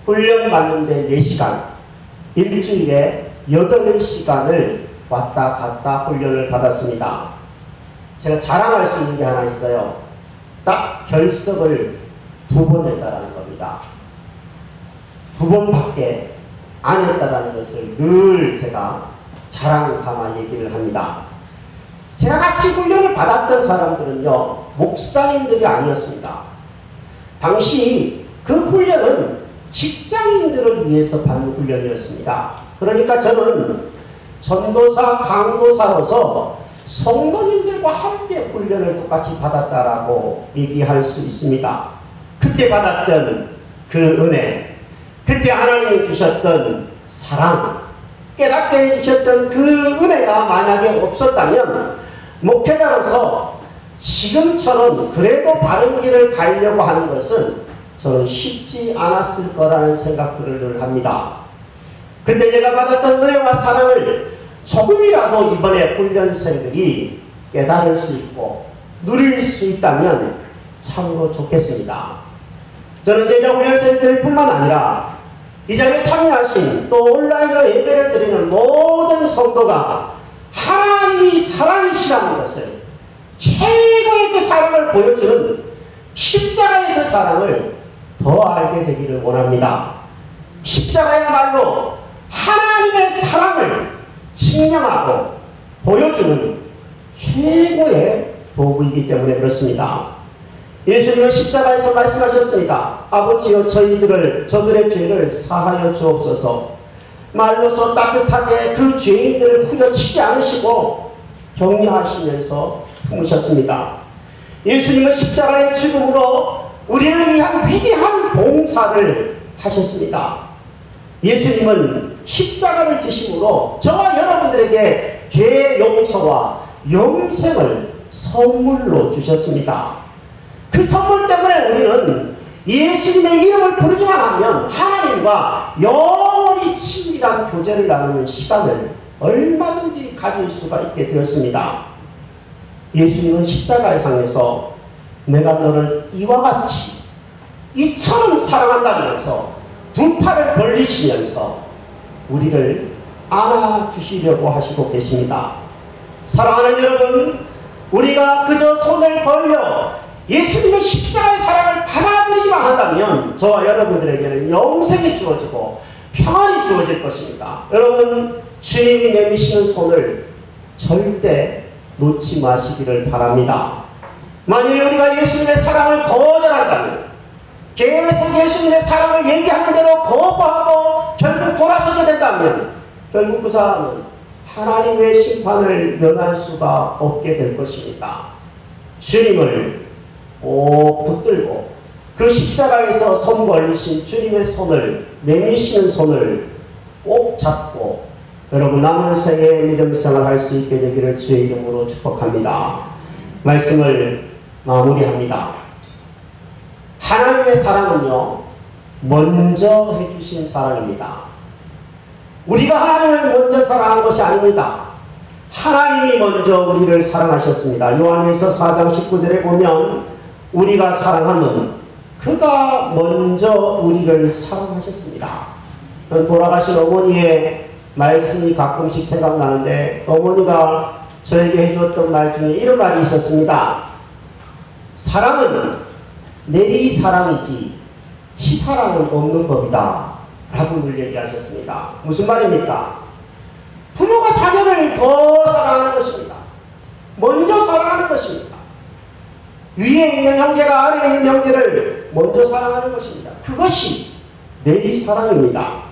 훈련 받는데 4시간, 일주일에 8시간을 왔다 갔다 훈련을 받았습니다. 제가 자랑할 수 있는 게 하나 있어요. 딱 결석을 2번 했다라는 겁니다. 2번밖에 안 했다라는 것을 늘 제가 자랑 삼아 얘기를 합니다. 제가 같이 훈련을 받았던 사람들은요, 목사님들이 아니었습니다. 당시 그 훈련은 직장인들을 위해서 받는 훈련이었습니다. 그러니까 저는 전도사, 강도사로서 성도님들과 함께 훈련을 똑같이 받았다라고 얘기할 수 있습니다. 그때 받았던 그 은혜, 그때 하나님이 주셨던 사랑, 깨닫게 해주셨던 그 은혜가 만약에 없었다면 목회자로서 지금처럼 그래도 바른 길을 가려고 하는 것은 저는 쉽지 않았을 거라는 생각들을 늘 합니다. 근데 제가 받았던 은혜와 사랑을 조금이라도 이번에 훈련생들이 깨달을 수 있고 누릴 수 있다면 참으로 좋겠습니다. 저는 제자훈련생들 뿐만 아니라 이 자리에 참여하신 또 온라인으로 예배를 드리는 모든 성도가 하나님이 사랑이시라는 것을, 최고의 그 사랑을 보여주는 십자가의 그 사랑을 더 알게 되기를 원합니다. 십자가야말로 하나님의 사랑을 증명하고 보여주는 최고의 도구이기 때문에 그렇습니다. 예수님은 십자가에서 말씀하셨습니다. 아버지여, 저들의 죄를 사하여 주옵소서. 말로서 따뜻하게 그 죄인들을 후려치지 않으시고 격려하시면서 품으셨습니다. 예수님은 십자가의 죽음으로 우리를 위한 위대한 봉사를 하셨습니다. 예수님은 십자가를 지심으로 저와 여러분들에게 죄의 용서와 영생을 선물로 주셨습니다. 그 선물 때문에 우리는 예수님의 이름을 부르기만 하면 하나님과 영원히 친밀한 교제를 나누는 시간을 얼마든지 가질 수가 있게 되었습니다. 예수님은 십자가의 상에서 내가 너를 이와 같이 이처럼 사랑한다면서 두 팔을 벌리시면서 우리를 안아주시려고 하시고 계십니다. 사랑하는 여러분, 우리가 그저 손을 벌려 예수님의 십자가의 사랑을 받아들이기만 한다면 저와 여러분들에게는 영생이 주어지고 평안이 주어질 것입니다. 여러분, 주님이 내미시는 손을 절대 놓지 마시기를 바랍니다. 만일 우리가 예수님의 사랑을 거절한다면, 계속 예수님의 사랑을 얘기하는 대로 거부하고 결국 돌아서게 된다면 결국 그 사람은 하나님의 심판을 면할 수가 없게 될 것입니다. 주님을 꼭 붙들고 그 십자가에서 손 벌리신 주님의 손을, 내미시는 손을 꼭 잡고 여러분 남은 생의 믿음 생활할 수 있게 되기를 주의 이름으로 축복합니다. 말씀을 마무리합니다. 하나님의 사랑은요, 먼저 해주신 사랑입니다. 우리가 하나님을 먼저 사랑한 것이 아닙니다. 하나님이 먼저 우리를 사랑하셨습니다. 요한일서 4장 19절에 보면 우리가 사랑하면 그가 먼저 우리를 사랑하셨습니다. 돌아가신 어머니의 말씀이 가끔씩 생각나는데 어머니가 저에게 해주었던 말 중에 이런 말이 있었습니다. 사랑은 내리사랑이지 치사랑은 없는 법이다 라고 늘 얘기하셨습니다. 무슨 말입니까? 부모가 자녀를 더 사랑하는 것입니다. 먼저 사랑하는 것입니다. 위에 있는 형제가 아래에 있는 형제를 먼저 사랑하는 것입니다. 그것이 내리사랑입니다.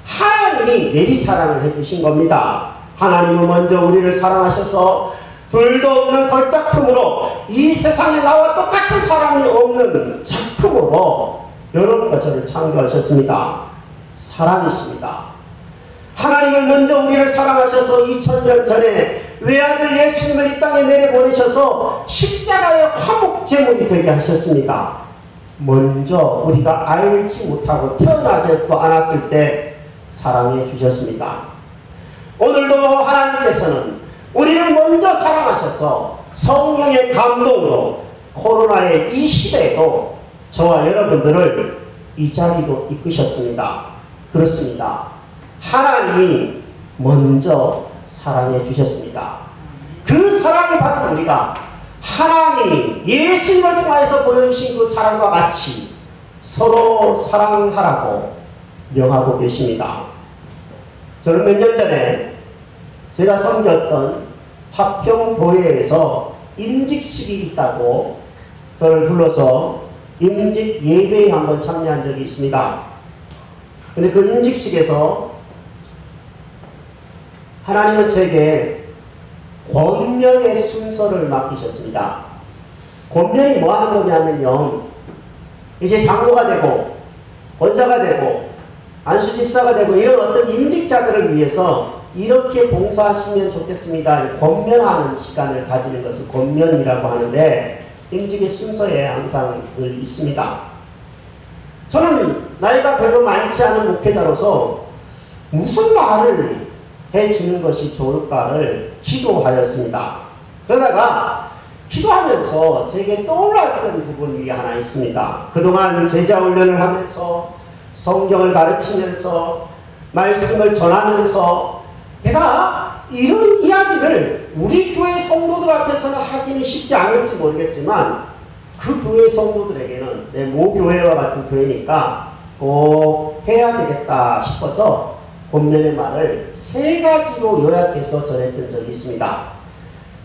하나님이 내리사랑을 해주신 겁니다. 하나님은 먼저 우리를 사랑하셔서 둘도 없는 걸작품으로 이 세상에 나와 똑같은 사람이 없는 작품으로 여러분과 저를 창조하셨습니다. 사랑이십니다. 하나님은 먼저 우리를 사랑하셔서 2000년 전에 외아들 예수님을 이 땅에 내려보내셔서 십자가의 화목제물이 되게 하셨습니다. 먼저 우리가 알지 못하고 태어나지도 않았을 때 사랑해 주셨습니다. 오늘도 하나님께서는 우리를 먼저 사랑하셔서 성령의 감동으로 코로나의 이 시대에도 저와 여러분들을 이 자리로 이끄셨습니다. 그렇습니다. 하나님이 먼저 사랑해 주셨습니다. 그 사랑을 받은 우리가 하나님이 예수님을 통해서 보여주신 그 사랑과 같이 서로 사랑하라고 명하고 계십니다. 저는 몇 년 전에 제가 섬겼던 화평교회에서 임직식이 있다고 저를 불러서 임직 예배에 한번 참여한 적이 있습니다. 근데 그 임직식에서 하나님은 제게 권면의 순서를 맡기셨습니다. 권면이 뭐 하는 거냐면요, 이제 장로가 되고 권사가 되고 안수집사가 되고 이런 어떤 임직자들을 위해서 이렇게 봉사하시면 좋겠습니다. 권면하는 시간을 가지는 것을 권면이라고 하는데 임직의 순서에 항상 늘 있습니다. 저는 나이가 별로 많지 않은 목회자로서 무슨 말을 해주는 것이 좋을까를 기도하였습니다. 그러다가 기도하면서 제게 떠올랐던 부분이 하나 있습니다. 그동안 제자 훈련을 하면서 성경을 가르치면서 말씀을 전하면서 내가 이런 이야기를 우리 교회 성도들 앞에서는 하기는 쉽지 않을지 모르겠지만 그 교회 성도들에게는 내 모교회와 같은 교회니까 꼭 해야 되겠다 싶어서 권면의 말을 3가지로 요약해서 전했던 적이 있습니다.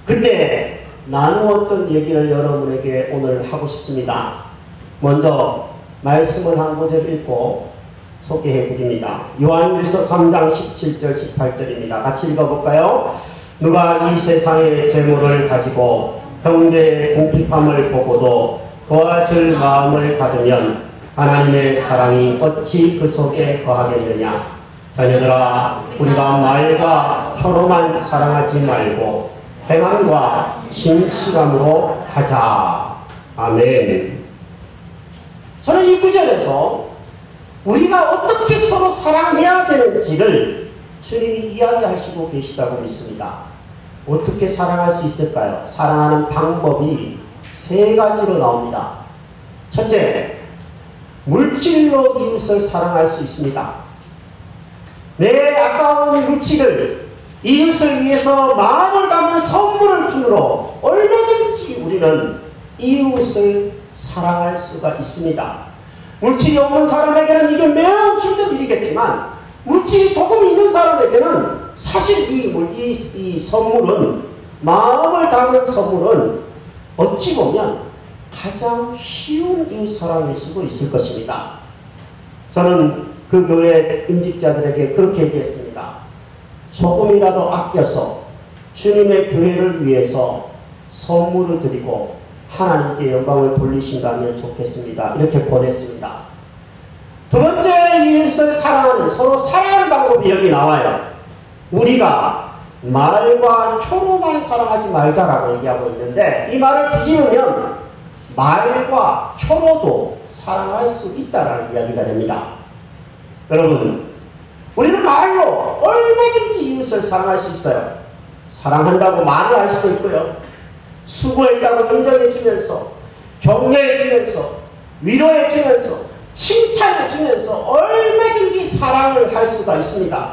그때 나누었던 얘기를 여러분에게 오늘 하고 싶습니다. 먼저 말씀을 한 구절 읽고 소개해 드립니다. 요한일서 3장 17절 18절입니다. 같이 읽어볼까요? 누가 이 세상의 재물을 가지고 형제의 궁핍함을 보고도 도와줄 마음을 가지면 하나님의 사랑이 어찌 그 속에 거하겠느냐. 자녀들아, 우리가 말과 혀로만 사랑하지 말고 행함과 진실함으로 하자. 아멘. 저는 이 구절에서 우리가 어떻게 서로 사랑해야 되는지를 주님이 이야기하시고 계시다고 믿습니다. 어떻게 사랑할 수 있을까요? 사랑하는 방법이 3가지로 나옵니다. 첫째, 물질로 이웃을 사랑할 수 있습니다. 내 아까운 물질을 이웃을 위해서 마음을 담는 선물을 주므로 얼마든지 우리는 이웃을 사랑할 수가 있습니다. 물질이 없는 사람에게는 이게 매우 힘든 일이겠지만 물질이 조금 있는 사람에게는 사실 이 선물은, 마음을 담은 선물은 어찌 보면 가장 쉬운 이웃 사랑일 수도 있을 것입니다. 저는 그 교회 임직자들에게 그렇게 얘기했습니다. 조금이라도 아껴서 주님의 교회를 위해서 선물을 드리고 하나님께 영광을 돌리신다면 좋겠습니다. 이렇게 보냈습니다. 두 번째, 이웃을 사랑하는, 서로 사랑하는 방법이 여기 나와요. 우리가 말과 혀로만 사랑하지 말자라고 얘기하고 있는데, 이 말을 뒤집으면 말과 혀로도 사랑할 수 있다라는 이야기가 됩니다. 여러분, 우리는 말로 얼마든지 이웃을 사랑할 수 있어요. 사랑한다고 말을 할 수도 있고요. 수고했다고 인정해주면서, 격려해주면서, 위로해주면서, 칭찬해주면서 얼마든지 사랑을 할 수가 있습니다.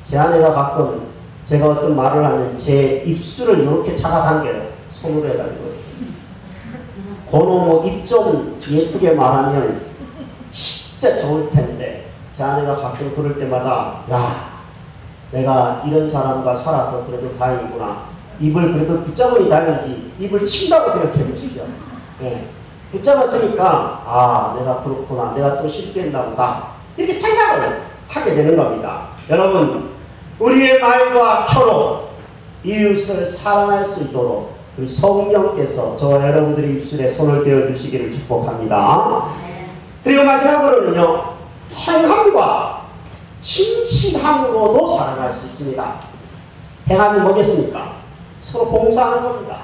제 아내가 가끔 제가 어떤 말을 하면 제 입술을 이렇게 잡아당겨요. 손으로 해가지고. 고노 입 좀 예쁘게 말하면 진짜 좋을 텐데, 제 아내가 가끔 그럴 때마다, 야, 내가 이런 사람과 살아서 그래도 다행이구나. 입을 그래도 붙잡으니 다행이지, 입을 친다고 생각해 보십시오. 네. 붙잡아주니까, 아, 내가 그렇구나. 내가 또 실수했나 보다. 이렇게 생각을 하게 되는 겁니다. 여러분, 우리의 말과 혀로 이웃을 사랑할 수 있도록 우리 성령께서 저와 여러분들의 입술에 손을 대어 주시기를 축복합니다. 그리고 마지막으로는요, 행함과 진실함으로도 사랑할 수 있습니다. 행함이 뭐겠습니까? 서로 봉사하는 겁니다.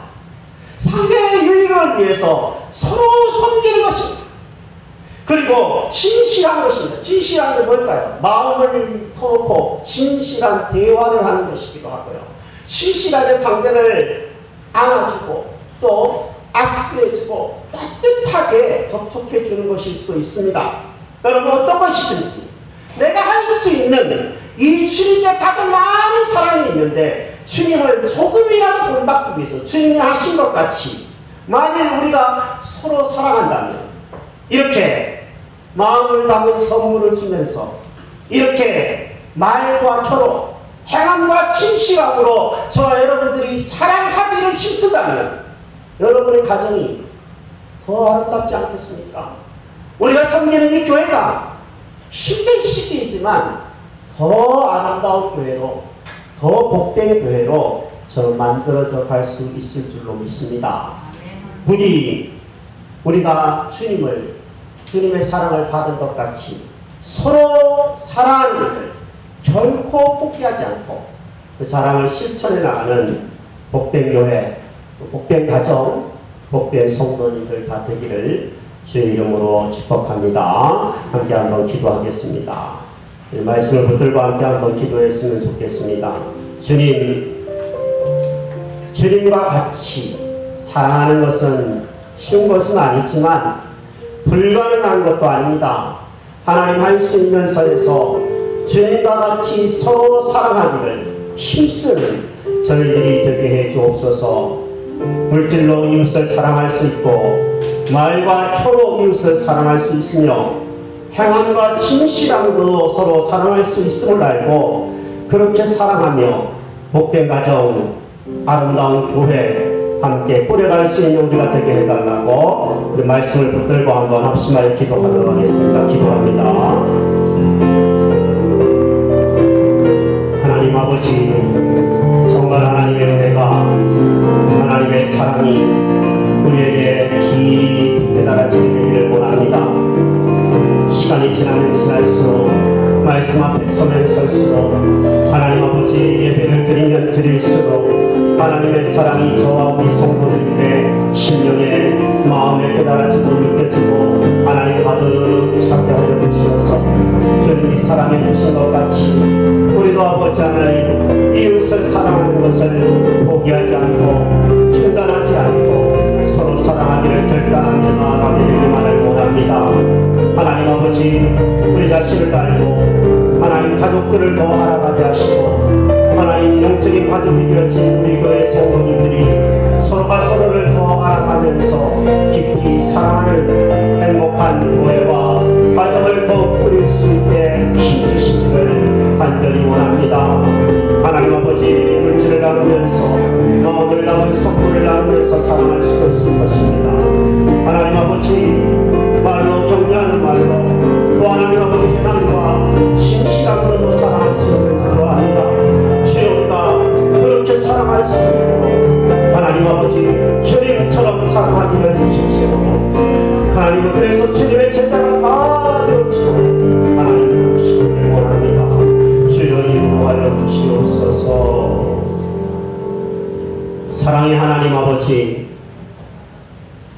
상대의 유익을 위해서 서로 섬기는 것입니다. 그리고 진실한 것입니다. 진실한 게 뭘까요? 마음을 터놓고 진실한 대화를 하는 것이기도 하고요. 진실하게 상대를 안아주고 또 악수해주고 따뜻하게 접촉해주는 것일 수도 있습니다. 여러분, 어떤 것이든지 내가 할 수 있는 이 주님께 받은 많은 사랑이 있는데, 주님을 조금이라도 본받기 위해서 주님이 하신 것 같이 만일 우리가 서로 사랑한다면, 이렇게 마음을 담은 선물을 주면서 이렇게 말과 혀로 행함과 진실함으로 저와 여러분들이 사랑하기를 힘쓴다면 여러분의 가정이 더 아름답지 않겠습니까? 우리가 섬기는 이 교회가 힘든 시기이지만 더 아름다운 교회로, 더 복된 교회로 저는 만들어져 갈 수 있을 줄로 믿습니다. 부디 우리가 주님의 사랑을 받은 것 같이 서로 사랑하는 일을 결코 포기하지 않고 그 사랑을 실천해 나가는 복된 교회, 복된 가정, 복된 성도님들 다 되기를 주의 이름으로 축복합니다. 함께 한번 기도하겠습니다. 말씀을 붙들고 함께 한번 기도했으면 좋겠습니다. 주님과 같이 사랑하는 것은 쉬운 것은 아니지만 불가능한 것도 아닙니다. 하나님 할 수 있는 선에서 주님과 같이 서로 사랑하기를 힘쓰는 저희들이 되게 해 주옵소서. 물질로 이웃을 사랑할 수 있고 말과 혀로 이웃을 사랑할 수 있으며 행함과 진실함으로 서로 사랑할 수 있음을 알고 그렇게 사랑하며 복된 가정, 아름다운 교회 함께 꾸려갈 수 있는 우리가 되게 해달라고 우리 말씀을 붙들고 한번 합심하여 기도하도록 하겠습니다. 기도합니다. 하나님 아버지, 정말 하나님의 은혜가, 하나님의 사랑이 우리에게 깊이 배달하지기를 원합니다. 시간이 지나면 지날수록 말씀 앞에 서면 설수록 하나님 아버지 예배를 드리면 드릴수록 하나님의 사랑이 저와 우리 성도들의 심령에 마음에 깨달아지고 느껴지고 하나님 가득 차게 하여 주시옵소서. 주님이 사랑해 주신 것 같이 우리도 아버지 하나님 이웃을 사랑하는 것을 포기하지 않고 중단하지 않고 서로 사랑하기를 결단하며 나아가게 되기만을 원합니다. 하나님 아버지, 우리 자신을 알고 하나님 가족들을 더 알아가게 하시고 하나님 영적인 가족이 되어진 우리 교회 성도님들이 서로가 서로를 더 알아가면서 깊이 사랑하는 행복한 교회와 가정을 더 꾸릴 수 있게 힘주시기를 간절히 원합니다. 하나님 아버지, 물질을 나누면서 마음을 나눈 선물을 나누면서 사랑할 수 있을 것입니다. 하나님 아버지, 말로 격려하는 말로 또 하나님 아버지 희망과 진실함으로도 사랑할 수 있는 그러합니다. 주여, 우리가 그렇게 사랑할 수 있도록 하나님 아버지 주님처럼 사랑하기를 주십시오. 하나님은 그래서 주님의 제자가 다 되어주시고 하나님 부르시기를 원합니다. 주여 인도하여 주시옵소서. 사랑의 하나님 아버지,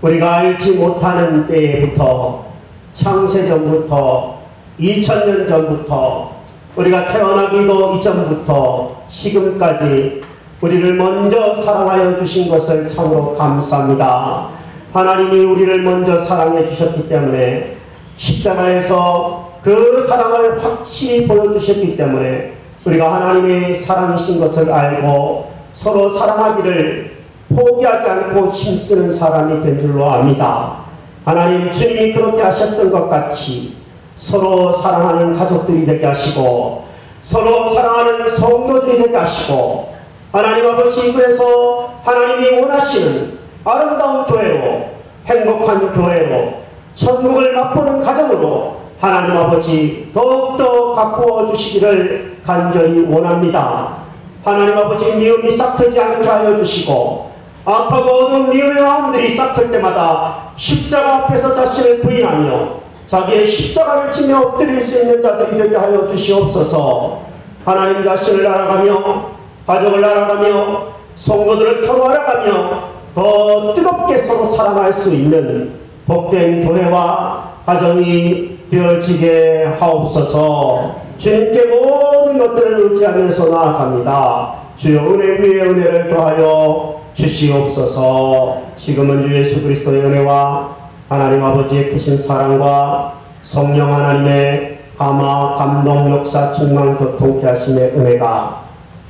우리가 알지 못하는 때부터 창세전부터 2000년 전부터 우리가 태어나기도 이전부터 지금까지 우리를 먼저 사랑하여 주신 것을 참으로 감사합니다. 하나님이 우리를 먼저 사랑해 주셨기 때문에 십자가에서 그 사랑을 확실히 보여주셨기 때문에 우리가 하나님의 사랑이신 것을 알고 서로 사랑하기를 포기하지 않고 힘쓰는 사람이 된 줄로 압니다. 하나님, 주님이 그렇게 하셨던 것 같이 서로 사랑하는 가족들이 되게 하시고 서로 사랑하는 성도들이 되게 하시고 하나님 아버지, 그래서 하나님이 원하시는 아름다운 교회로, 행복한 교회로, 천국을 맛보는 가정으로 하나님 아버지 더욱더 가꾸어 주시기를 간절히 원합니다. 하나님 아버지, 미움이 싹트지 않게 하여 주시고 악하고 어두운 미움의 마음들이 싹틀 때마다 십자가 앞에서 자신을 부인하며 자기의 십자가를 지며 엎드릴 수 있는 자들이 되게 하여 주시옵소서. 하나님 자신을 알아가며 가족을 알아가며 성도들을 서로 알아가며 더 뜨겁게 서로 사랑할 수 있는 복된 교회와 가정이 되어지게 하옵소서. 주님께 모든 것들을 의지하면서 나아갑니다. 주여, 은혜 위에 은혜를 더하여 주시옵소서. 지금은 주 예수 그리스도의 은혜와 하나님 아버지의 크신 사랑과 성령 하나님의 감화, 감동, 역사, 충만, 교통케 하심의 은혜가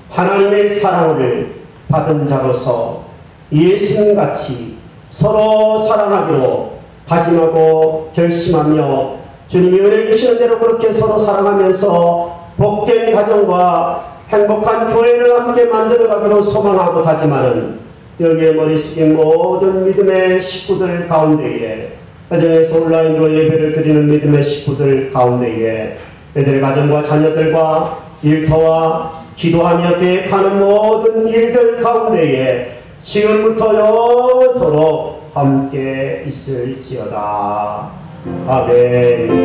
하나님의 사랑을 받은 자로서 예수님같이 서로 사랑하기로 다짐하고 결심하며 주님이 은혜 주시는 대로 그렇게 서로 사랑하면서 복된 가정과 행복한 교회를 함께 만들어가기로 소망하고 다짐하는 여기에 머리 숙인 모든 믿음의 식구들 가운데에, 가정에서 온라인으로 예배를 드리는 믿음의 식구들 가운데에 그들의 가정과 자녀들과 일터와 기도하며 계획하는 모든 일들 가운데에 지금부터 영원토록 함께 있을지어다. 아멘.